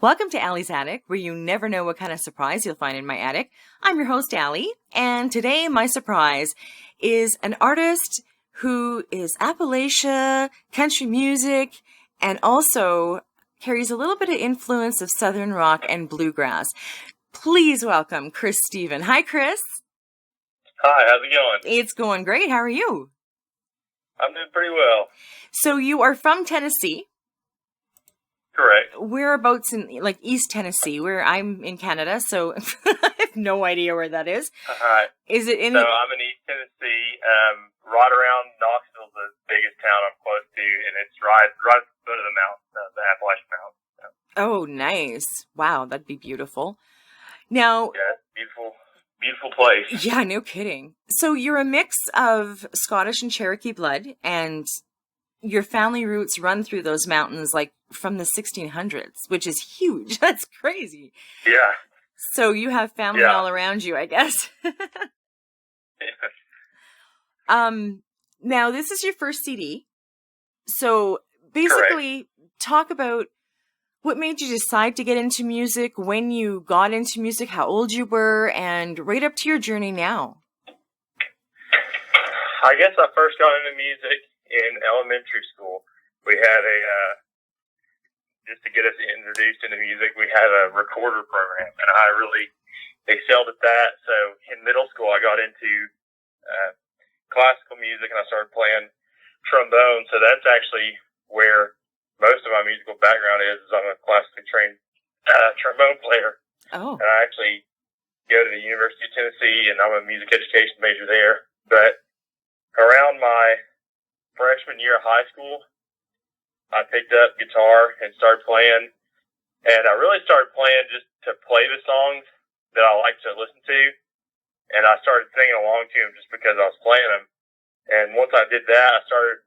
Welcome to Allie's Attic, where you never know what kind of surprise you'll find in my attic. I'm your host, Allie, and today my surprise is an artist who is Appalachia, country music, and also carries a little bit of influence of Southern rock and bluegrass. Please welcome Chris Steven. Hi, Chris. Hi, how's it going? It's going great. How are you? I'm doing pretty well. So you are from Tennessee. Correct. Whereabouts in, East Tennessee, where I'm in Canada, so I have no idea where that is. Hi. Is it in... So I'm in East Tennessee, right around Knoxville's the biggest town I'm close to, and it's right at the foot of the mountain, the Appalachian Mountains. Oh, nice. Wow, that'd be beautiful. Now... Yeah, beautiful place. Yeah, no kidding. So you're a mix of Scottish and Cherokee blood, and your family roots run through those mountains from the 1600s, which is huge. That's crazy. Yeah. So you have family all around you, I guess. Now this is your first CD. So basically talk about what made you decide to get into music, when you got into music, how old you were, and right up to your journey now. I guess I first got into music in elementary school. We had just to get us introduced into music, we had a recorder program, and I really excelled at that. So in middle school, I got into classical music, and I started playing trombone. So that's actually where most of my musical background is I'm a classically trained trombone player. Oh. And I actually go to the University of Tennessee, and I'm a music education major there. But around my freshman year of high school, I picked up guitar and started playing. And I really started playing just to play the songs that I like to listen to. And I started singing along to them just because I was playing them. And once I did that, I started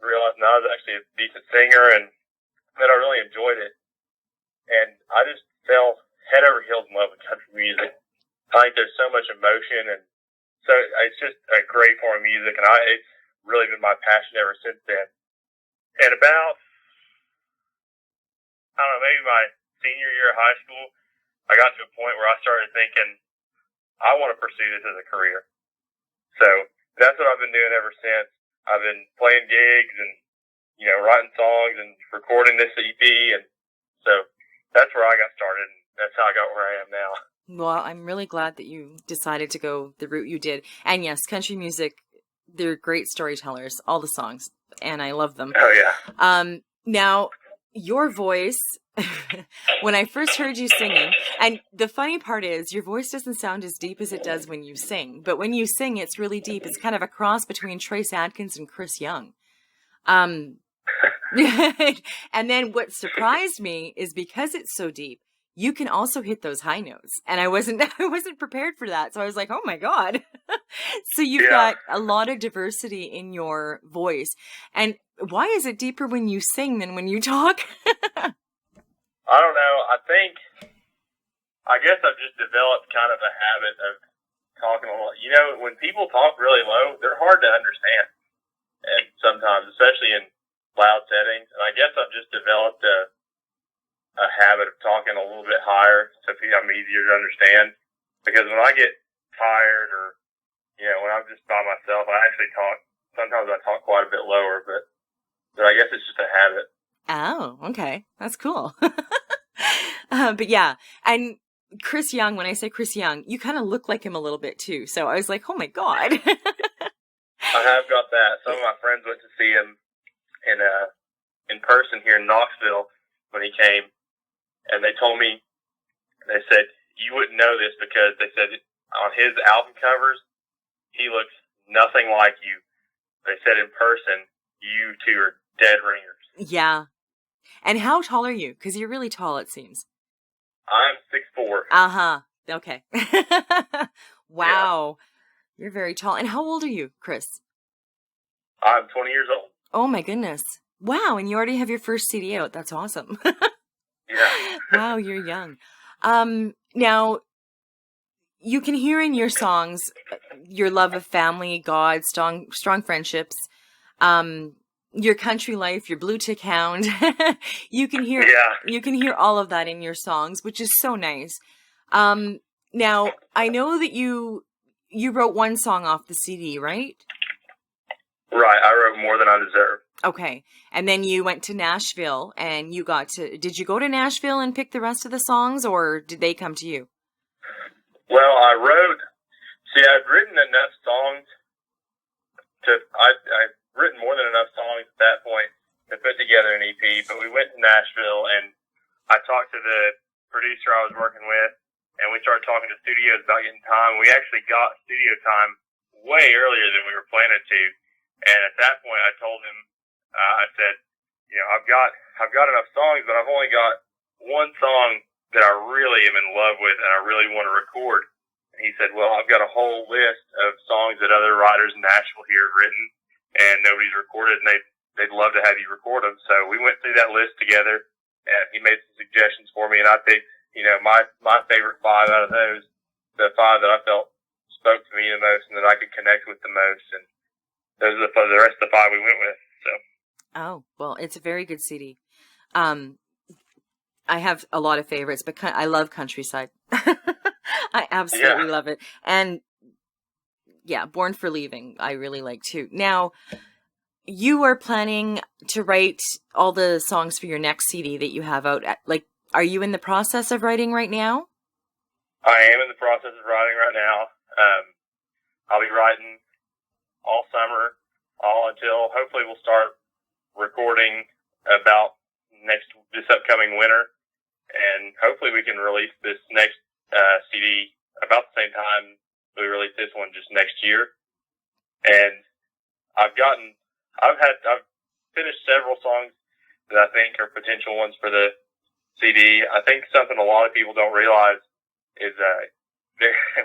realizing I was actually a decent singer and that I really enjoyed it. And I just fell head over heels in love with country music. I think there's so much emotion, and so it's just a great form of music, and it's really been my passion ever since then. And about, I don't know, maybe my senior year of high school, I got to a point where I started thinking, I want to pursue this as a career. So that's what I've been doing ever since. I've been playing gigs and, writing songs and recording this EP. And so that's where I got started. And that's how I got where I am now. Well, I'm really glad that you decided to go the route you did. And yes, country music, they're great storytellers, all the songs, and I love them. Oh, yeah. Now, your voice, when I first heard you singing, and the funny part is your voice doesn't sound as deep as it does when you sing, but when you sing, it's really deep. It's kind of a cross between Trace Adkins and Chris Young. And then what surprised me is because it's so deep, you can also hit those high notes. And I wasn't prepared for that. So I was like, oh my God. So you've got a lot of diversity in your voice. And why is it deeper when you sing than when you talk? I don't know. I guess I've just developed kind of a habit of talking a lot. When people talk really low, they're hard to understand. And sometimes, especially in loud settings. And I guess I've just developed a habit of talking a little bit higher so I'm easier to understand. Because when I get tired or, when I'm just by myself, I actually talk. Sometimes I talk quite a bit lower, but I guess it's just a habit. Oh, okay. That's cool. But yeah. And Chris Young, when I say Chris Young, you kind of look like him a little bit too. So I was like, oh my God. I have got that. Some of my friends went to see him in person here in Knoxville when he came. And they told me, they said, you wouldn't know this because they said on his album covers, he looks nothing like you. They said in person, you two are dead ringers. Yeah. And how tall are you? Because you're really tall, it seems. I'm 6'4". Uh-huh. Okay. Wow. Yeah. You're very tall. And how old are you, Chris? I'm 20 years old. Oh, my goodness. Wow. And you already have your first CD out. That's awesome. Yeah. Wow, you're young. Now, you can hear in your songs your love of family, God, strong friendships. your country life, your blue tick hound. you can hear all of that in your songs, which is so nice. Now I know that you wrote one song off the CD, right? Right. I wrote More Than I Deserve. Okay. And then you went to Nashville and did you go to Nashville and pick the rest of the songs, or did they come to you? Well, I'd written enough songs I'd written more than enough songs at that point to put together an EP, but we went to Nashville and I talked to the producer I was working with, and we started talking to studios about getting time. We actually got studio time way earlier than we were planning to. And at that point I told him, I said, I've got enough songs, but I've only got one song that I really am in love with and I really want to record. And he said, well, I've got a whole list of songs that other writers in Nashville here have written and nobody's recorded, and they'd love to have you record them. So we went through that list together and he made some suggestions for me, and I picked, my favorite 5 out of those, the 5 that I felt spoke to me the most and that I could connect with the most. And those are the rest of the 5 we went with. So. Oh, well, it's a very good CD. I have a lot of favorites, but I love Countryside. I absolutely love it. And yeah, Born for Leaving, I really like too. Now, you are planning to write all the songs for your next CD that you have out. Are you in the process of writing right now? I am in the process of writing right now. I'll be writing all summer, all until hopefully we'll start recording about this upcoming winter, and hopefully we can release this next CD about the same time we release this one, just next year. And I've finished several songs that I think are potential ones for the CD. I think something a lot of people don't realize is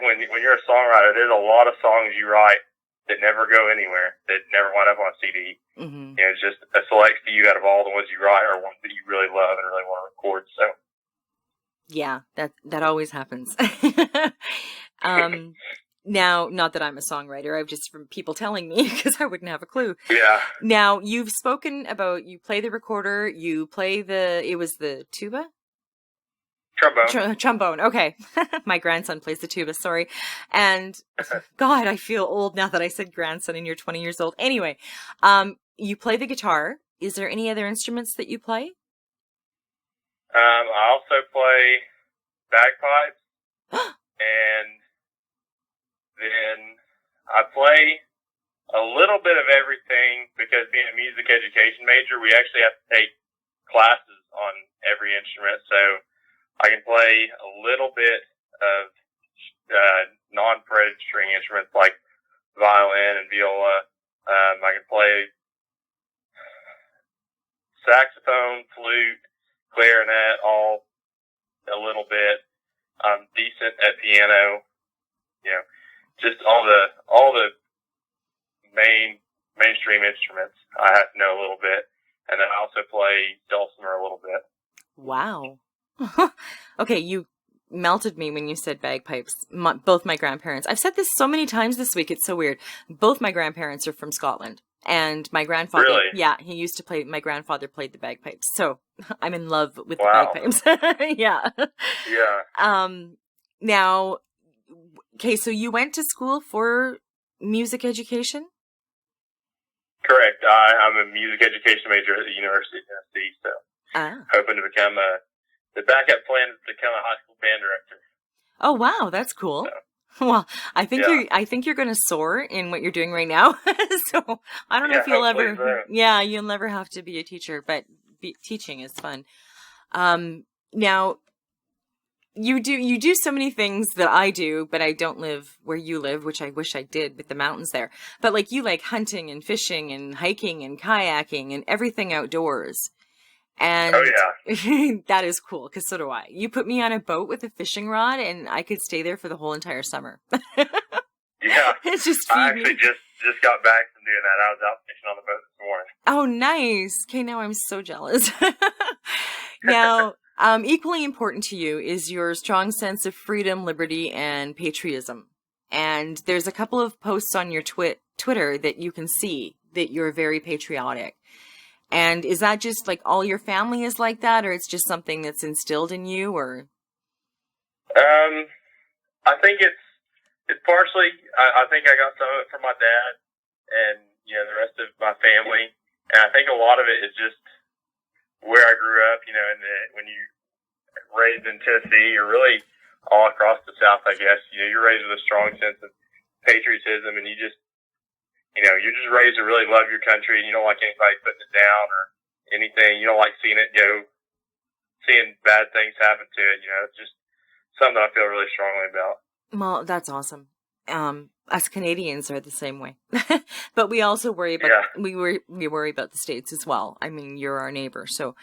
when you're a songwriter, there's a lot of songs you write that never go anywhere, that never wind up on a CD. Mm-hmm. It's just a select few out of all the ones you write are ones that you really love and really want to record. So. Yeah, that always happens. Now, not that I'm a songwriter, I've just from people telling me, because I wouldn't have a clue. Yeah. Now, you've spoken about, you play the recorder, you play it was the tuba? Trombone. Trombone, okay. My grandson plays the tuba, sorry. And God, I feel old now that I said grandson and you're 20 years old. Anyway, you play the guitar. Is there any other instruments that you play? I also play bagpipes, and then I play a little bit of everything because being a music education major, we actually have to take classes on every instrument. So I can play a little bit of non-fretted string instruments like violin and viola. I can play saxophone, flute, clarinet, all a little bit. I'm decent at piano. Just all the mainstream instruments I have to know a little bit, and then I also play dulcimer a little bit. Wow. Okay, you melted me when you said bagpipes. Both my grandparents. I've said this so many times this week. It's so weird. Both my grandparents are from Scotland. And my grandfather, really? Yeah, my grandfather played the bagpipes. So I'm in love with wow. the bagpipes. Yeah. Yeah. Now, okay, so you went to school for music education? Correct. I'm a music education major at the University of Tennessee, so hoping to become the backup plan is to become a high school band director. Oh, wow, that's cool. So. Well, I think you're going to soar in what you're doing right now. So I don't know if you'll ever, so. You'll never have to be a teacher, but teaching is fun. Now you do so many things that I do, but I don't live where you live, which I wish I did with the mountains there. But like you like hunting and fishing and hiking and kayaking and everything outdoors. And that is cool, because so do I. You put me on a boat with a fishing rod, and I could stay there for the whole entire summer. Yeah. It's just I actually just got back from doing that. I was out fishing on the boat this morning. Oh, nice. Okay, now I'm so jealous. Now, equally important to you is your strong sense of freedom, liberty, and patriotism. And there's a couple of posts on your Twitter that you can see that you're very patriotic. And is that just like all your family is like that, or it's just something that's instilled in you, or? I think it's partially, I think I got some of it from my dad and, the rest of my family. And I think a lot of it is just where I grew up, and when you raised in Tennessee or really all across the South, I guess, you're raised with a strong sense of patriotism, and you're just raised to really love your country, and you don't like anybody putting it down or anything. You don't like seeing bad things happen to it. It's just something I feel really strongly about. Well, that's awesome. Us Canadians are the same way, but we also worry about, we worry about the States as well. I mean, you're our neighbor. So,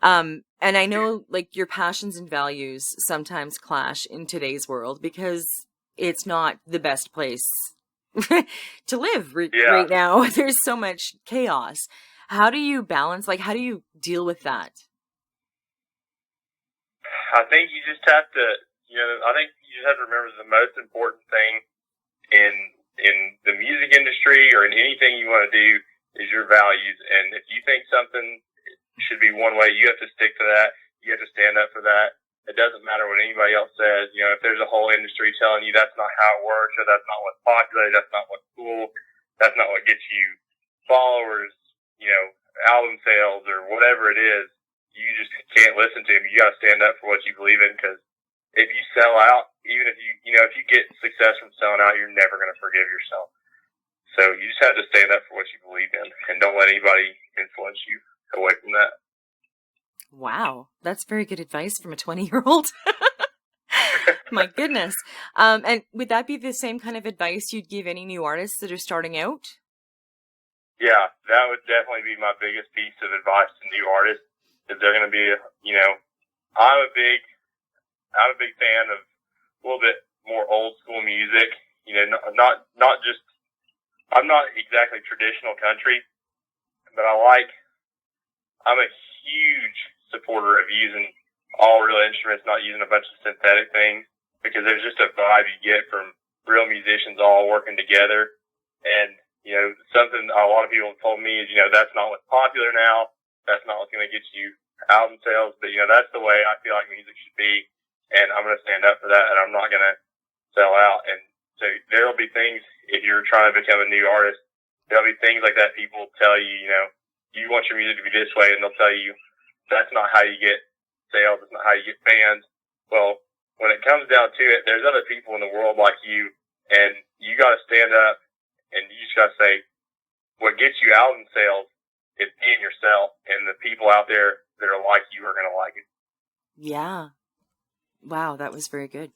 and I know like your passions and values sometimes clash in today's world because it's not the best place to live right now. There's so much chaos. How do you balance, how do you deal with that? I think you just have to, remember the most important thing in the music industry or in anything you want to do is your values. And if you think something should be one way, you have to stick to that. You have to stand up for that. It doesn't matter what anybody else says. If there's a whole industry telling you that's not how it works, or that's not what's popular, that's not what's cool, that's not what gets you followers, album sales or whatever it is, you just can't listen to them. You got to stand up for what you believe in, because if you sell out, even if if you get success from selling out, you're never going to forgive yourself. So you just have to stand up for what you believe in, and don't let anybody influence you away from that. Wow, that's very good advice from a 20-year-old. My goodness. And would that be the same kind of advice you'd give any new artists that are starting out? Yeah, that would definitely be my biggest piece of advice to new artists. Is they're going to be, I'm a big fan of a little bit more old school music. Not just, I'm not exactly traditional country, but I'm a huge supporter of using all real instruments, not using a bunch of synthetic things, because there's just a vibe you get from real musicians all working together. And, something a lot of people have told me is, that's not what's popular now. That's not what's going to get you album sales. But, that's the way I feel like music should be. And I'm going to stand up for that, and I'm not going to sell out. And so there'll be things, if you're trying to become a new artist, there'll be things like that people tell you, you want your music to be this way, and they'll tell you that's not how you get sales, it's not how you get fans. Well, when it comes down to it, there's other people in the world like you, and you got to stand up, and you just got to say, what gets you album sales is being yourself, and the people out there that are like you are going to like it. Yeah. Wow, that was very good.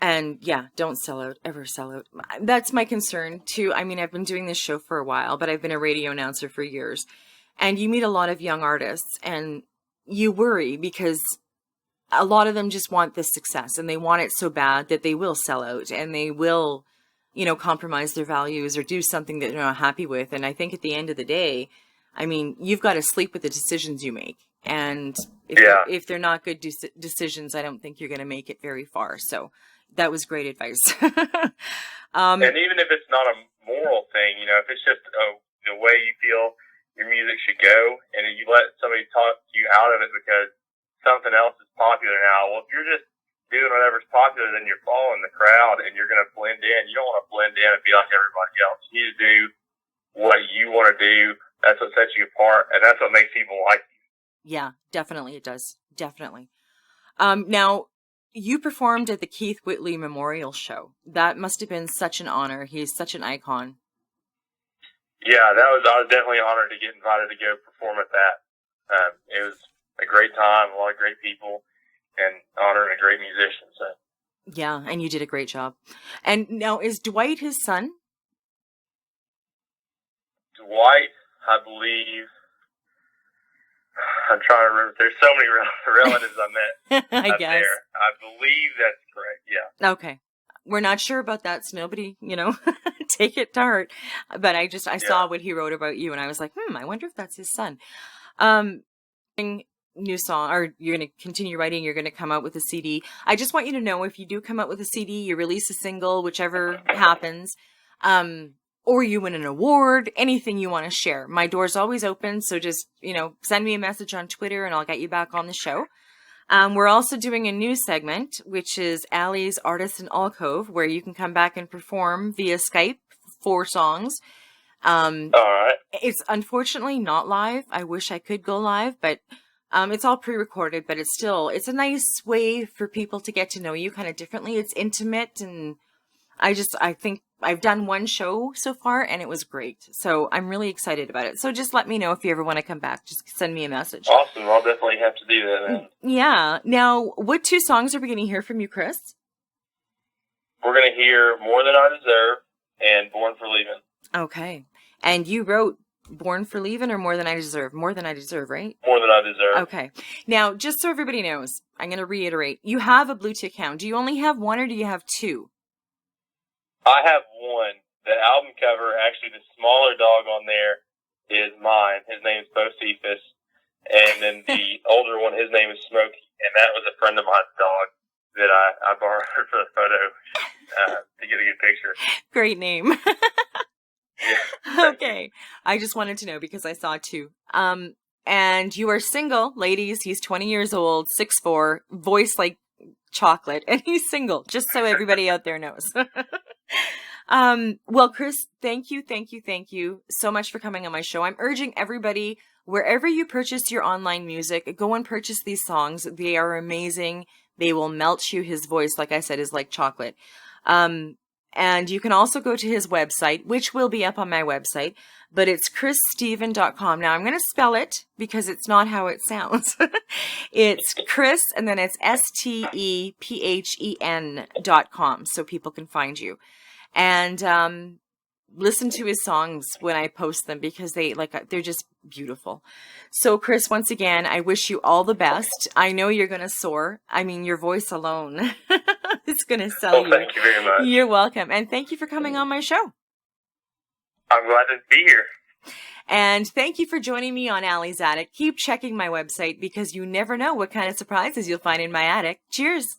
And yeah, don't sell out, ever sell out. That's my concern too. I mean, I've been doing this show for a while, but I've been a radio announcer for years. And you meet a lot of young artists and you worry because a lot of them just want this success and they want it so bad that they will sell out and they will, compromise their values or do something that they're not happy with. And I think at the end of the day, I mean, you've got to sleep with the decisions you make. And if they're not good decisions, I don't think you're going to make it very far. So that was great advice. And even if it's not a moral thing, if it's just the way you feel your music should go, and you let somebody talk you out of it because something else is popular now. Well, if you're just doing whatever's popular, then you're following the crowd and you're going to blend in. You don't want to blend in and be like everybody else. You need to do what you want to do. That's what sets you apart, and that's what makes people like you. Yeah, definitely it does. Definitely. Now, you performed at the Keith Whitley Memorial Show. That must have been such an honor. He's such an icon. Yeah, I was definitely honored to get invited to go perform at that. It was a great time, a lot of great people, and honoring a great musician. So. Yeah, and you did a great job. And now, is Dwight his son? Dwight, I believe. I'm trying to remember. There's so many relatives I met I guess. There. I believe that's correct. Yeah. Okay. We're not sure about that, so nobody, take it to heart. But I saw what he wrote about you, and I was like, I wonder if that's his son. New song, or you're going to continue writing, you're going to come out with a CD. I just want you to know, if you do come out with a CD, you release a single, whichever happens, or you win an award, anything you want to share. My door's always open, so just, send me a message on Twitter and I'll get you back on the show. We're also doing a new segment, which is Allie's Artist in Alcove, where you can come back and perform via Skype 4 songs. All right. It's unfortunately not live. I wish I could go live, but it's all pre-recorded, but it's a nice way for people to get to know you kind of differently. It's intimate, and I think I've done one show so far and it was great. So I'm really excited about it. So just let me know if you ever want to come back. Just send me a message. Awesome. I'll definitely have to do that then. Yeah. Now, what 2 songs are we going to hear from you, Chris? We're going to hear More Than I Deserve and Born for Leaving. Okay. And you wrote Born for Leaving or More Than I Deserve? More Than I Deserve, right? More Than I Deserve. Okay. Now, just so everybody knows, I'm going to reiterate. You have a Blue Tick Hound. Do you only have 1 or do you have 2? I have 1. The album cover, actually the smaller dog on there is mine. His name is Bocephus. And then the older one, his name is Smokey. And that was a friend of mine's dog that I borrowed for the photo to get a good picture. Great name. Yeah. Okay. I just wanted to know because I saw 2. And you are single, ladies. He's 20 years old, 6'4", voice like chocolate, and he's single, just so everybody out there knows. Well, Chris, thank you so much for coming on my show. I'm urging everybody, wherever you purchase your online music, go and purchase these songs. They are amazing. They will melt you. His voice, like I said, is like chocolate. And you can also go to his website, which will be up on my website, but it's chrissteven.com. Now I'm going to spell it because it's not how it sounds. It's Chris, and then it's STEPHEN.com, so people can find you. And listen to his songs when I post them because they're just beautiful. So Chris, once again, I wish you all the best. I know you're going to soar. I mean, your voice alone is going to sell you. Thank you very much. You're welcome. And thank you for coming on my show. I'm glad to be here. And thank you for joining me on Allie's Attic. Keep checking my website because you never know what kind of surprises you'll find in my attic. Cheers.